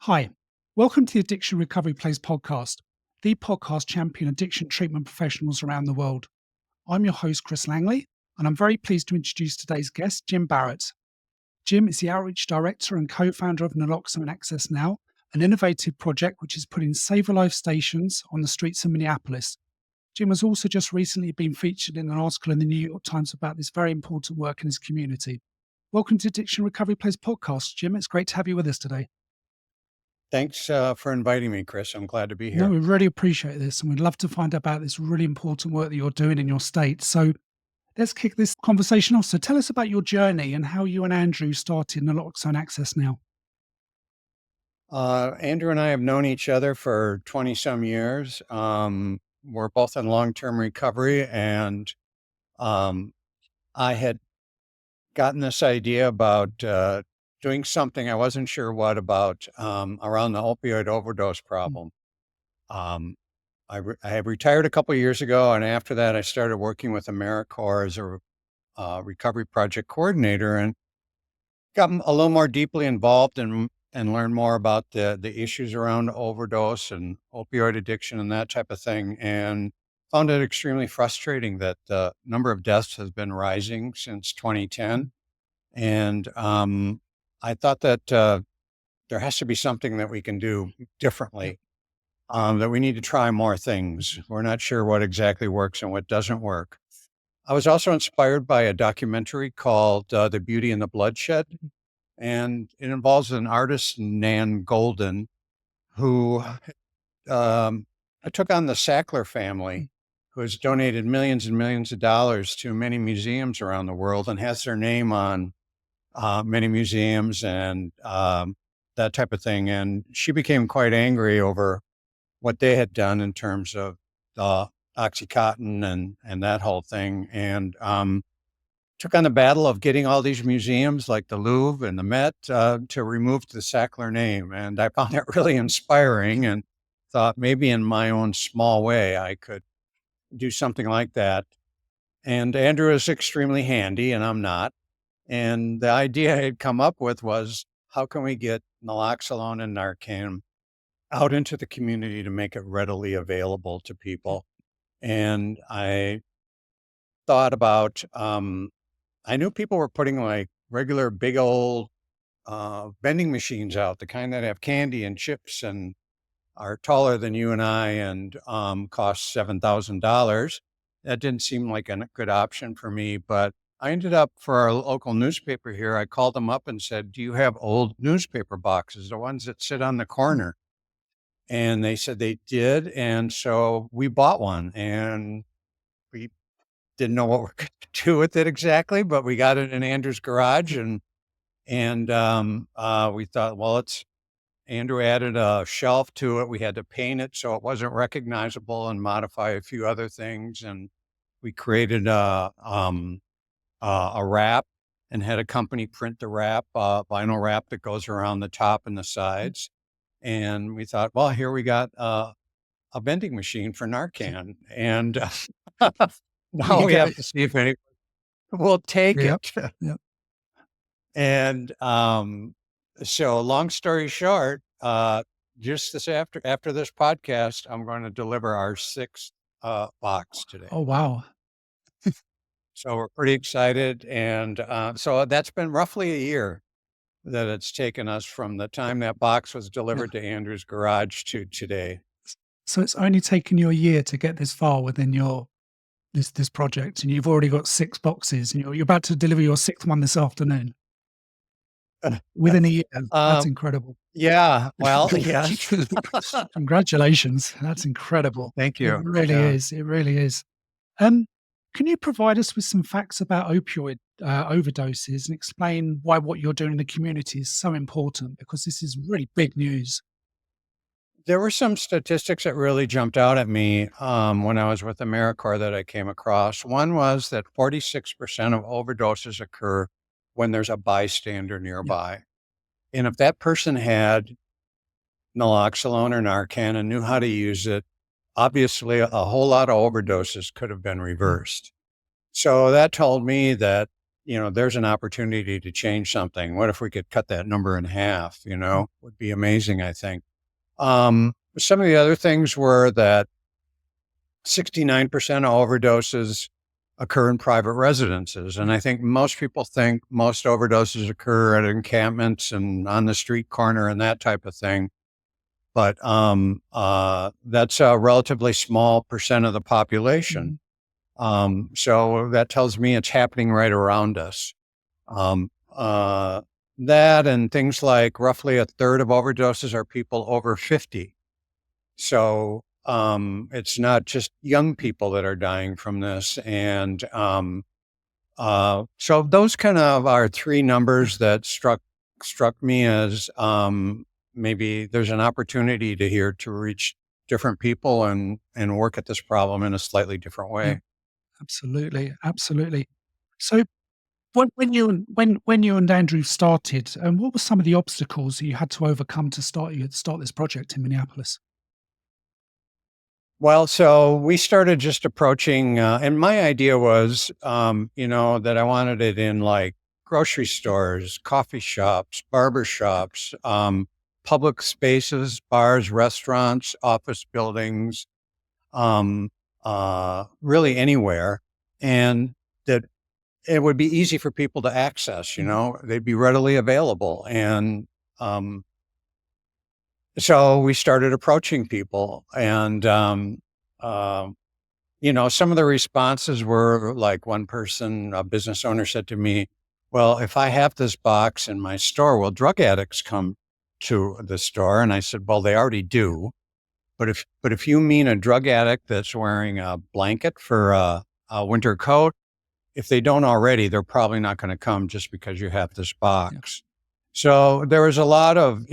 Hi, welcome to the Addiction Recovery Place podcast, the podcast champion addiction treatment professionals around the world. I'm your host, Chris Langley, and I'm very pleased to introduce today's guest, Jim Barrett. Jim is the outreach director and co-founder of Naloxone Access Now, an innovative project which is putting Save a Life stations on the streets of Minneapolis. Jim has also just recently been featured in an article in the New York Times about this very important work in his community. Welcome to Addiction Recovery Place podcast, Jim. It's great to have you with us today. Thanks for inviting me, Chris. I'm glad to be No, here. we really appreciate this, and we'd love to find out about this really important work that you're doing in your state. So let's kick this conversation off. So tell us about your journey and how you and Andrew started Naloxone Access Now. Andrew and I have known each other for 20 some years. We're both in long-term recovery, and um, I had gotten this idea about doing something I wasn't sure what about around the opioid overdose Mm. problem. Um, I had retired a couple of years ago, and after that, I started working with Americorps as a recovery project coordinator, and got a little more deeply involved and learned more about the issues around overdose and opioid addiction and that type of thing, and found it extremely frustrating that the number of deaths has been rising since 2010. And I thought that there has to be something that we can do Yep. differently. That we need to try more things. We're not sure what exactly works and what doesn't work. I was also inspired by a documentary called The Beauty and the Bloodshed, and it involves an artist, Nan Golden, who um, took on the Sackler family, who has donated millions and millions of dollars to many museums around the world and has their name on many museums and that type of thing. And she became quite angry over what they had done in terms of Oxycontin and that whole thing. And took on the battle of getting all these museums like the Louvre and the Met to remove the Sackler name. And I found that really inspiring and thought maybe in my own small way, I could do something like that. And Andrew is extremely handy and I'm not. And the idea I had come up with was how can we get naloxone and Narcan out into the community to make it readily available to people? And I thought about, I knew people were putting like regular big old vending machines out, the kind that have candy and chips and are taller than you and I and cost $7,000. That didn't seem like a good option for me, but I ended up for our local newspaper here. I called them up and said, "Do you have old newspaper boxes, the ones that sit on the corner?" And they said they did, and so we bought one, and we didn't know what we're going to do with it exactly, but we got it in Andrew's garage, and we thought, well, Andrew added a shelf to it. We had to paint it so it wasn't recognizable and modify a few other things. And we created a wrap and had a company print the wrap, vinyl wrap that goes around the top and the sides. And we thought, well, here we got a vending machine for Narcan. And now You we get have it. to see if any will take Yep. it. Yep. And so long story short, just after this podcast, I'm going to deliver our sixth box today. Oh, wow. So we're pretty excited. And so that's been roughly a year that it's taken us from the time that box was Yeah. delivered to Andrew's garage to today. So it's only taken you a year to get this far within your this project, and you've already got 6 boxes, and you're about to deliver your sixth one this afternoon within a year. That's um, incredible. yeah, well, yes. Congratulations. That's incredible. Thank It you. really Yeah. is. It really is. Um, can you provide us with some facts about opioid overdoses and explain why what you're doing in the community is so important? Because this is really big news. There were some statistics that really jumped out at me when I was with Americorps that I came across. One was that 46% of overdoses occur when there's a bystander Yeah. nearby. And if that person had naloxone or Narcan and knew how to use it, obviously a whole lot of overdoses could have been Mm. reversed. So that told me that, there's an opportunity to change something. What if we could cut that number in half? Would be amazing, I think. Some of the other things were that 69% of overdoses occur in private residences. And I think most people think most overdoses occur at encampments and on the street corner and that type of thing. But that's a relatively small percent of the population. So that tells me it's happening right around us. That and things like roughly a third of overdoses are people over 50. So it's not just young people that are dying from this. And so those kind of are three numbers that struck me as maybe there's an opportunity to reach different people and work at this problem in a slightly different way. Yeah, absolutely, absolutely. So when you and Andrew started, what were some of the obstacles that you had to overcome to start this project in Minneapolis? Well, so we started just approaching, and my idea was, that I wanted it in like grocery stores, coffee shops, barber shops, public spaces, bars, restaurants, office buildings, really anywhere. And that it would be easy for people to access, they'd be readily available. And so we started approaching people, and some of the responses were like, one person, a business owner, said to me, well, if I have this box in my store, will drug addicts come to the store? And I said, well, they already do. But if you mean a drug addict that's wearing a blanket for a winter coat, if they don't already, they're probably not going to come just because you have this box. Yeah. So there was a lot of,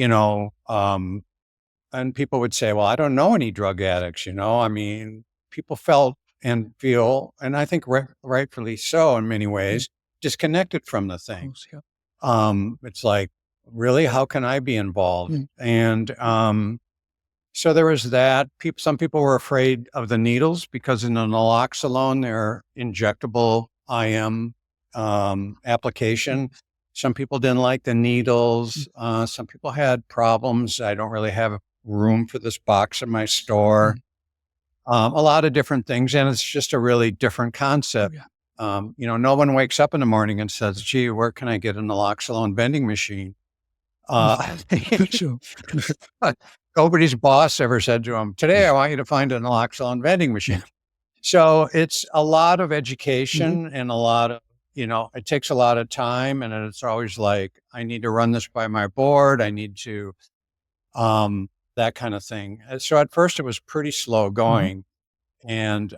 and people would say, well, I don't know any drug addicts, I mean, people felt and feel, and I think rightfully so in many ways, disconnected from the thing. Yeah. It's like, really, how can I be involved? And so there was that. Some people were afraid of the needles because in the Naloxone, they're injectable IM application. Some people didn't like the needles. Some people had problems. I don't really have room for this box in my store. A lot of different things. And it's just a really different concept. No one wakes up in the morning and says, gee, where can I get a Naloxone vending machine? Sure. Nobody's boss ever said to him, today I want you to find a Naloxone vending machine. So it's a lot of education and a lot of, it takes a lot of time, and it's always like, I need to run this by my board. I need to, that kind of thing. So at first it was pretty slow going. And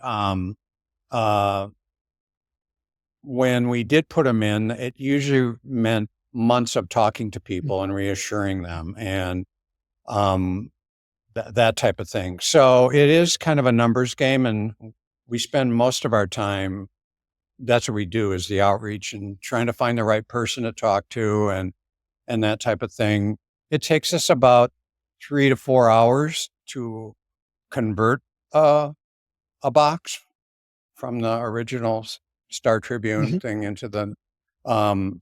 when we did put them in, it usually meant months of talking to people and reassuring them and that type of thing. So it is kind of a numbers game, and we spend most of our time, that's what we do, is the outreach and trying to find the right person to talk to and that type of thing. It takes us about 3 to 4 hours to convert a box from the original Star Tribune thing into the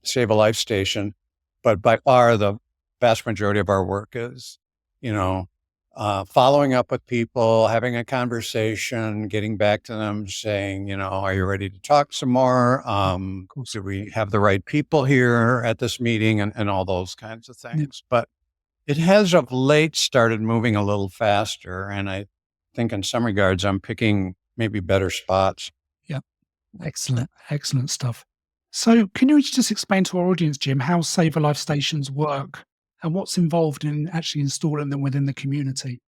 Save a Life station. But by far, the vast majority of our work is, following up with people, having a conversation, getting back to them, saying, are you ready to talk some more? Do we have the right people here at this meeting, and all those kinds of things. But it has of late started moving a little faster. And I think in some regards, I'm picking maybe better spots. Yeah. Excellent. Excellent stuff. So can you just explain to our audience, Jim, how Save a Life stations work and what's involved in actually installing them within the community?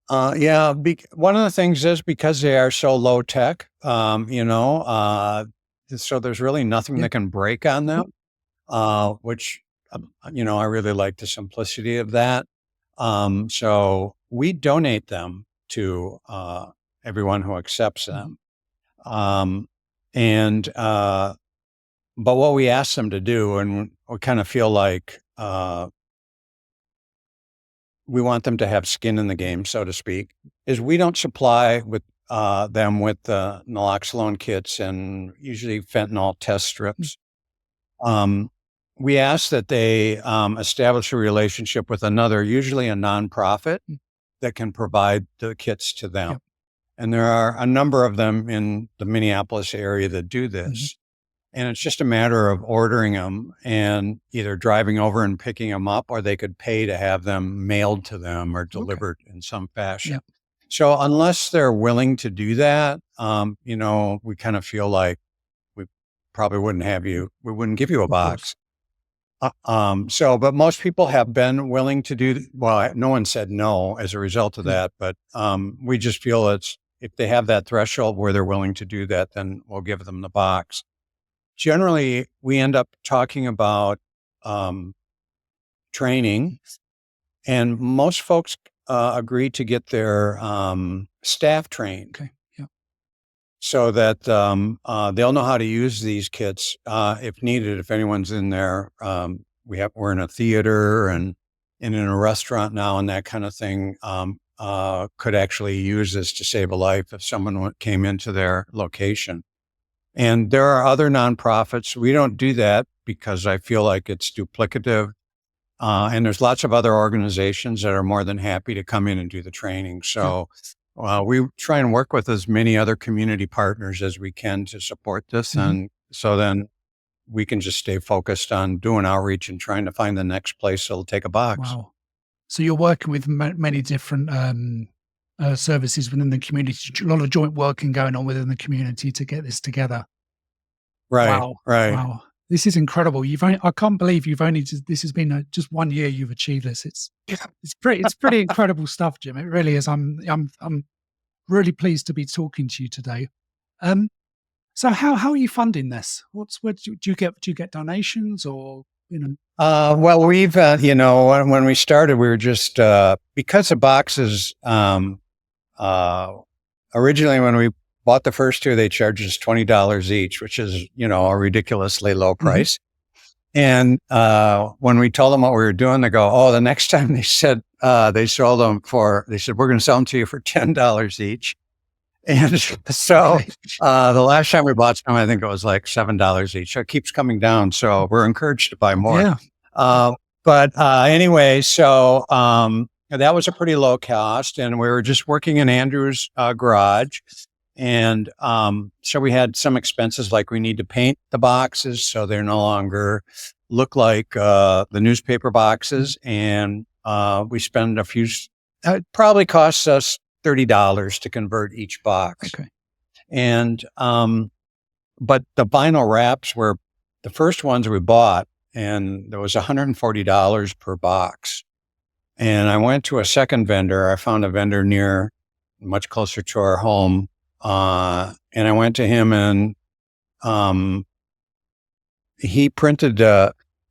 One of the things is because they are so low tech, so there's really nothing that can break on them, which, I really like the simplicity of that. So we donate them to everyone who accepts them. But what we ask them to do, and we kind of feel like we want them to have skin in the game, so to speak, is we don't supply with them with the naloxone kits and usually fentanyl test strips. We ask that they establish a relationship with another, usually a nonprofit, that can provide the kits to them. Yep. And there are a number of them in the Minneapolis area that do this. And it's just a matter of ordering them and either driving over and picking them up, or they could pay to have them mailed to them or delivered in some fashion. Yep. So unless they're willing to do that, we kind of feel like we probably we wouldn't give you a box. But most people have been willing to do, well, no one said no as a result of that, but we just feel if they have that threshold where they're willing to do that, then we'll give them the box. Generally, we end up talking about training, and most folks agree to get their staff trained. Okay. Yeah. So that they'll know how to use these kits if needed. If anyone's in there, we're in a theater and in a restaurant now, and that kind of thing could actually use this to save a life if someone came into their location. And there are other nonprofits. We don't do that because I feel like it's duplicative. And there's lots of other organizations that are more than happy to come in and do the training. So we try and work with as many other community partners as we can to support this. And so then we can just stay focused on doing outreach and trying to find the next place that'll take a box. Wow. So you're working with many different services within the community, a lot of joint working going on within the community to get this together. Right. Wow. Right. Wow. This is incredible. I can't believe this has been just 1 year you've achieved this. It's pretty incredible stuff, Jim. It really is. I'm really pleased to be talking to you today. So how are you funding this? Do you get donations or, Well, we've, when we started, we were just, because the boxes, originally when we bought the first two, they charged us $20 each, which is, a ridiculously low price. And when we told them what we were doing, they go, oh, the next time they said, they said, we're going to sell them to you for $10 each. And so the last time we bought some, I think it was like $7 each. So it keeps coming down. So we're encouraged to buy more. Yeah. But anyway, so that was a pretty low cost. And we were just working in Andrew's garage. And so we had some expenses, like we need to paint the boxes so they're no longer look like the newspaper boxes. And we spend it probably costs us $30 to convert each box. Okay. And but the vinyl wraps were the first ones we bought, and there was $140 per box. And I went to a second vendor. I found a vendor much closer to our home. And I went to him, and he printed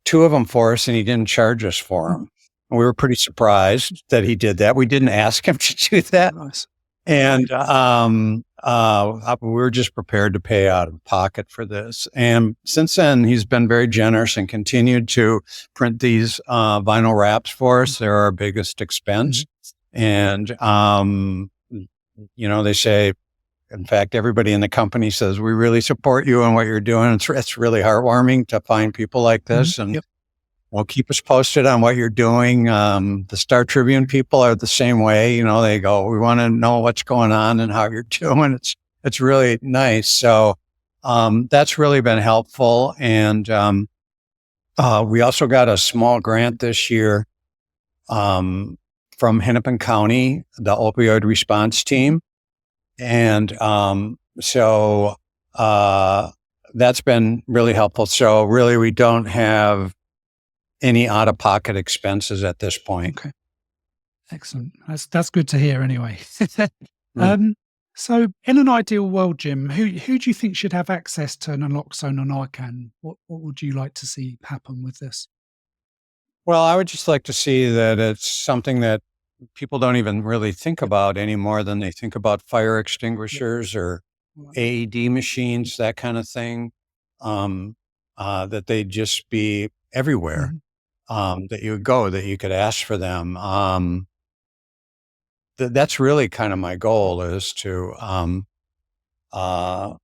two of them for us, and he didn't charge us for them. And we were pretty surprised that he did that. We didn't ask him to do that. Nice. And we were just prepared to pay out of pocket for this. And since then, he's been very generous and continued to print these vinyl wraps for us. They're our biggest expense. And, they say, in fact, everybody in the company says, we really support you and what you're doing. It's really heartwarming to find people like this. And we'll keep us posted on what you're doing. The Star Tribune people are the same way. They go, we want to know what's going on and how you're doing. It's really nice. So that's really been helpful. And we also got a small grant this year from Hennepin County, the opioid response team. And so that's been really helpful. So really, we don't have any out-of-pocket expenses at this point. Okay. Excellent. That's good to hear anyway. So in an ideal world, Jim, who do you think should have access to Naloxone or Narcan? What would you like to see happen with this? Well, I would just like to see that it's something that people don't even really think about any more than they think about fire extinguishers or AED machines, that kind of thing, that they just be everywhere, that you would go, that you could ask for them. that's really kind of my goal, is to uh,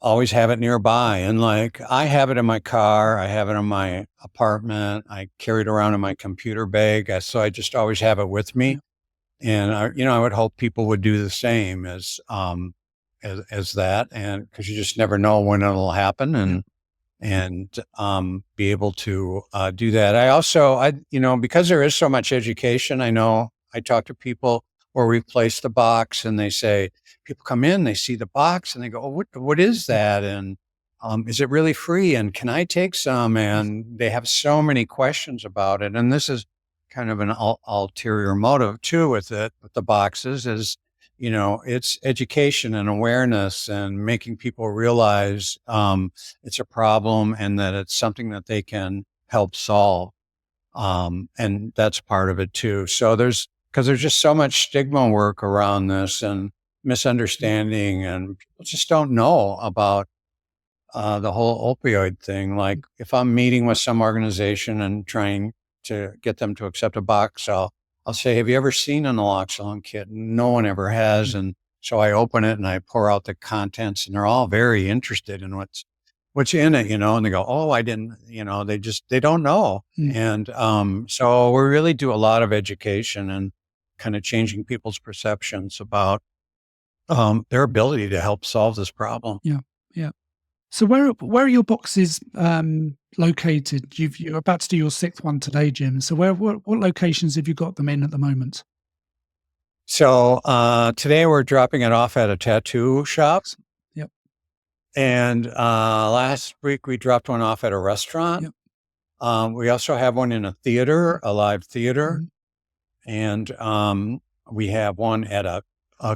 always have it nearby. And like, I have it in my car, I have it in my apartment, I carry it around in my computer bag. So I just always have it with Yeah. me. And I would hope people would do the same as that. And because you just never know when it'll happen, and be able to do that. Because there is so much education, I know I talk to people where we place the box, and they say, people come in, they see the box, and they go, "Oh, what is that? And is it really free? And can I take some?" And they have so many questions about it. And this is kind of an ulterior motive too with the boxes, is, it's education and awareness and making people realize it's a problem and that it's something that they can help solve. And that's part of it too. So because there's just so much stigma work around this and misunderstanding, and people just don't know about the whole opioid thing. Like, if I'm meeting with some organization and trying to get them to accept a box, I'll say, "Have you ever seen a naloxone kit?" And no one ever has. And so I open it and I pour out the contents, and they're all very interested in what's in it, and they go, "Oh, I didn't," they don't know. Mm. And so we really do a lot of education and kind of changing people's perceptions about their ability to help solve this problem. Yeah. Yeah. So where are your boxes located? You're about to do your sixth one today, Jim. So what locations have you got them in at the moment? So today we're dropping it off at a tattoo shop. Yep. And last week we dropped one off at a restaurant. Yep. We also have one in a theater, a live theater. Mhm. And we have one at a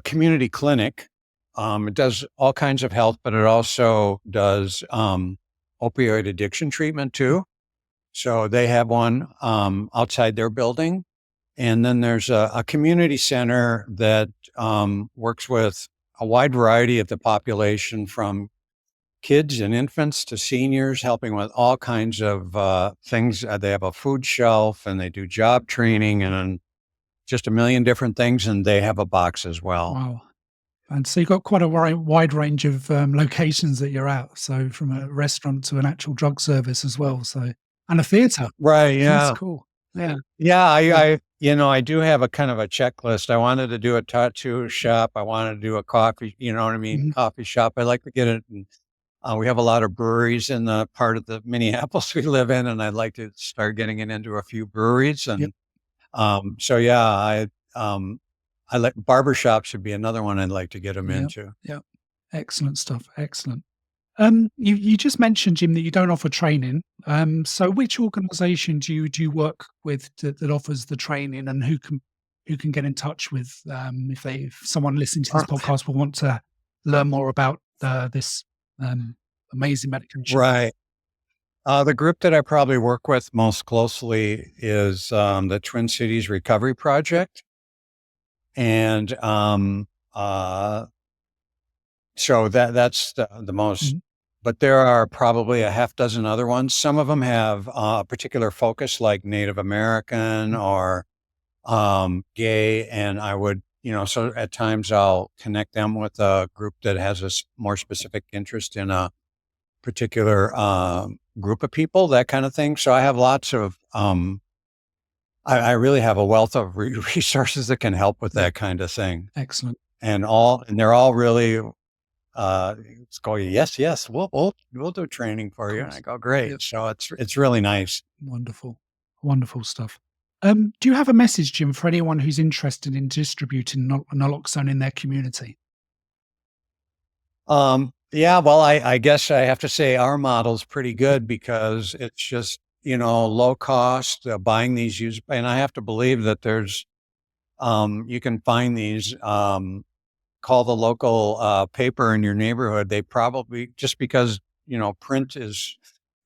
community clinic. It does all kinds of health, but it also does opioid addiction treatment too. So they have one outside their building. And then there's a community center that works with a wide variety of the population, from kids and infants to seniors, helping with all kinds of things. They have a food shelf, and they do job training, and just a million different things. And they have a box as well. Wow. And so you've got quite a wide range of locations that you're at. So from a restaurant to an actual drug service as well. So, and a theater. Right. That's Yeah. cool. Yeah. Yeah. Yeah. I do have a kind of a checklist. I wanted to do a tattoo shop. I wanted to do a coffee, you know what I mean? Mhm. Coffee shop. I like to get it. And we have a lot of breweries in the part of the Minneapolis we live in, and I'd like to start getting it into a few breweries. Yep. And so, yeah, I like barbershops should be another one I'd like to get them Yep. into. Yep. Excellent stuff. Excellent. You just mentioned, Jim, that you don't offer training. So which organisation do you work with that offers the training, and who can get in touch with if someone listening to this Uh, podcast will want to learn more about this amazing medication? Right. The group that I probably work with most closely is the Twin Cities Recovery Project. And so that's the most, Mhm. but there are probably a half dozen other ones. Some of them have a particular focus, like Native American or gay. And so at times I'll connect them with a group that has more specific interest in a particular group of people, that kind of thing. So I have lots of, I really have a wealth of resources that can help with Yeah. that kind of thing. Excellent. And they're all really, it's going, yes, yes, we'll do training for Of you. And I course. go, great. Yep. So it's really nice. Wonderful. Wonderful stuff. Do you have a message, Jim, for anyone who's interested in distributing naloxone in their community? Yeah, well, I guess I have to say our model's pretty good, because it's just, low cost, buying these used. And I have to believe that you can find these, call the local paper in your neighborhood. They probably, just because, print is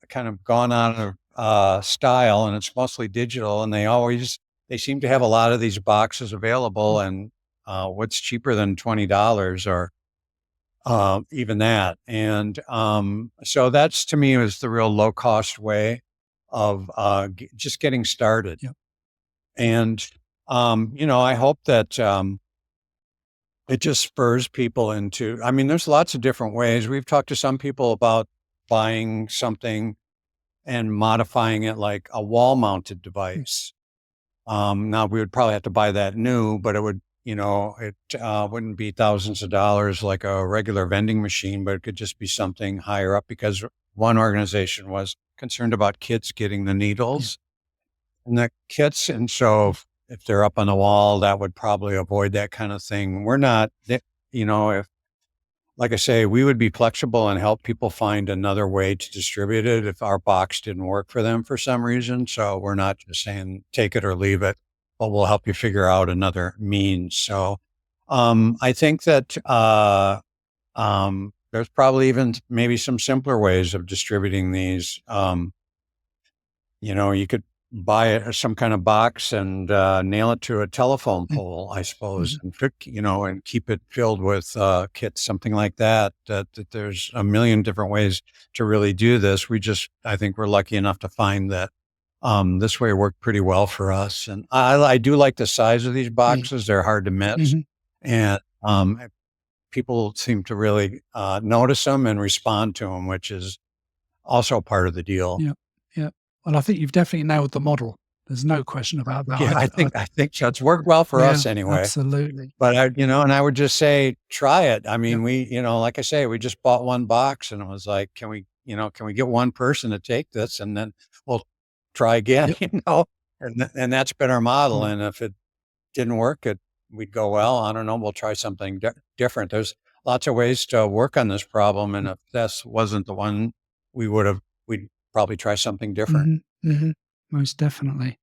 kind of gone out of style, and it's mostly digital, and they seem to have a lot of these boxes available. And what's cheaper than $20, or even that. And so that's, to me, is the real low cost way of just getting started. Yep. And I hope that it just spurs people into, I mean, there's lots of different ways. We've talked to some people about buying something and modifying it like a wall mounted device. Now we would probably have to buy that new, but it would, it wouldn't be thousands of dollars like a regular vending machine, but it could just be something higher up because one organization was concerned about kids getting the needles and the kits. And so if they're up on the wall, that would probably avoid that kind of thing. We're not, if, like I say, we would be flexible and help people find another way to distribute it if our box didn't work for them for some reason. So we're not just saying take it or leave it, but we'll help you figure out another means. So I think that there's probably even maybe some simpler ways of distributing these. You could buy some kind of box and nail it to a telephone pole, I suppose, and and keep it filled with kits, something like that. That there's a million different ways to really do this. I think we're lucky enough to find that this way worked pretty well for us. And I do like the size of these boxes; they're hard to miss, and people seem to really notice them and respond to them, which is also part of the deal. Yeah. Yeah. Well, I think you've definitely nailed the model. There's no question about that. Yeah, I think that's worked well for us anyway. Absolutely. But and I would just say, try it. I mean, like I say, we just bought one box and it was like, can we get one person to take this and then we'll try again, and that's been our model. And if it didn't work, we'd go, well, I don't know, we'll try something different. There's lots of ways to work on this problem. And if this wasn't the one, we'd probably try something different. Most definitely.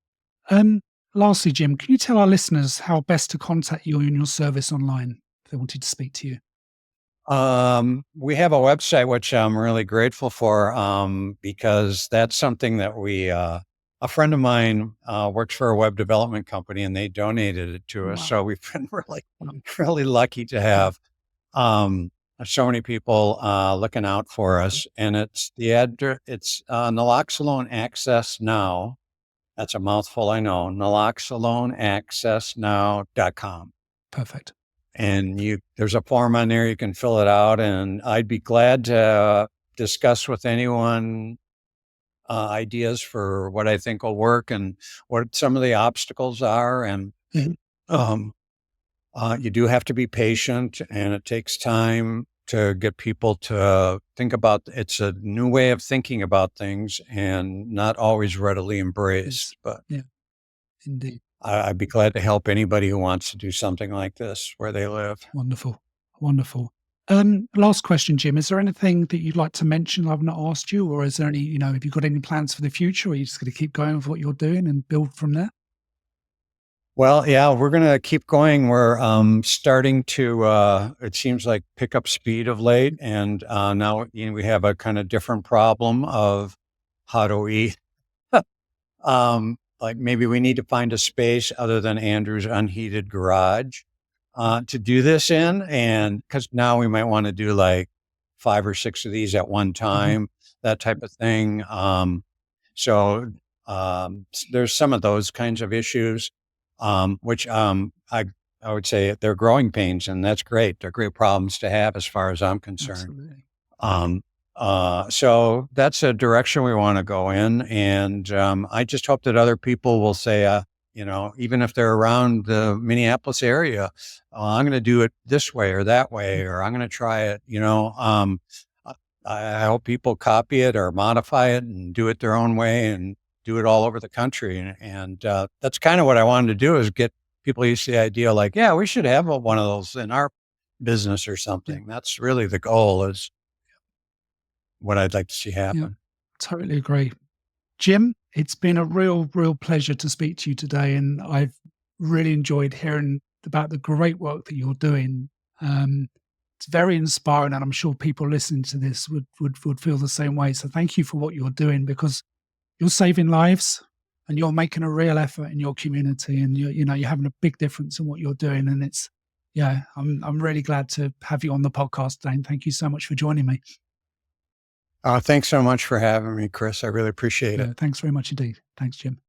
Lastly, Jim, can you tell our listeners how best to contact you and your service online if they wanted to speak to you? We have a website, which I'm really grateful for, because that's something that a friend of mine works for a web development company and they donated it to us. Wow. So we've been really lucky to have so many people looking out for us. And it's Naloxone Access Now. That's a mouthful, I know. Naloxoneaccessnow.com. Perfect. And there's a form on there. You can fill it out, and I'd be glad to discuss with anyone ideas for what I think will work and what some of the obstacles are. And you do have to be patient, and it takes time to get people to think about. It's a new way of thinking about things, and not always readily embraced. But yeah, indeed, I'd be glad to help anybody who wants to do something like this where they live. Wonderful, wonderful. Last question, Jim. Is there anything that you'd like to mention I've not asked you, or is there any? Have you got any plans for the future, or are you just going to keep going with what you're doing and build from there? Well, yeah, we're going to keep going. We're starting to, it seems like, pick up speed of late. And now we have a kind of different problem of how do we, like maybe we need to find a space other than Andrew's unheated garage to do this in. And because now we might want to do like 5 or 6 of these at one time, that type of thing. So there's some of those kinds of issues. Which I would say they're growing pains, and that's great. They're great problems to have as far as I'm concerned. So that's a direction we want to go in. And I just hope that other people will say, even if they're around the Minneapolis area, I'm going to do it this way or that way, or I'm going to try it, I hope people copy it or modify it and do it their own way and do it all over the country. And that's kind of what I wanted to do, is get people used to the idea like, yeah, we should have one of those in our business or something. That's really the goal, is what I'd like to see happen. Yeah, totally agree. Jim, it's been a real pleasure to speak to you today. And I've really enjoyed hearing about the great work that you're doing. It's very inspiring, and I'm sure people listening to this would feel the same way. So thank you for what you're doing, because you're saving lives and you're making a real effort in your community, and you're having a big difference in what you're doing. And I'm really glad to have you on the podcast today. And thank you so much for joining me. Thanks so much for having me, Chris. I really appreciate it. Thanks very much indeed. Thanks, Jim.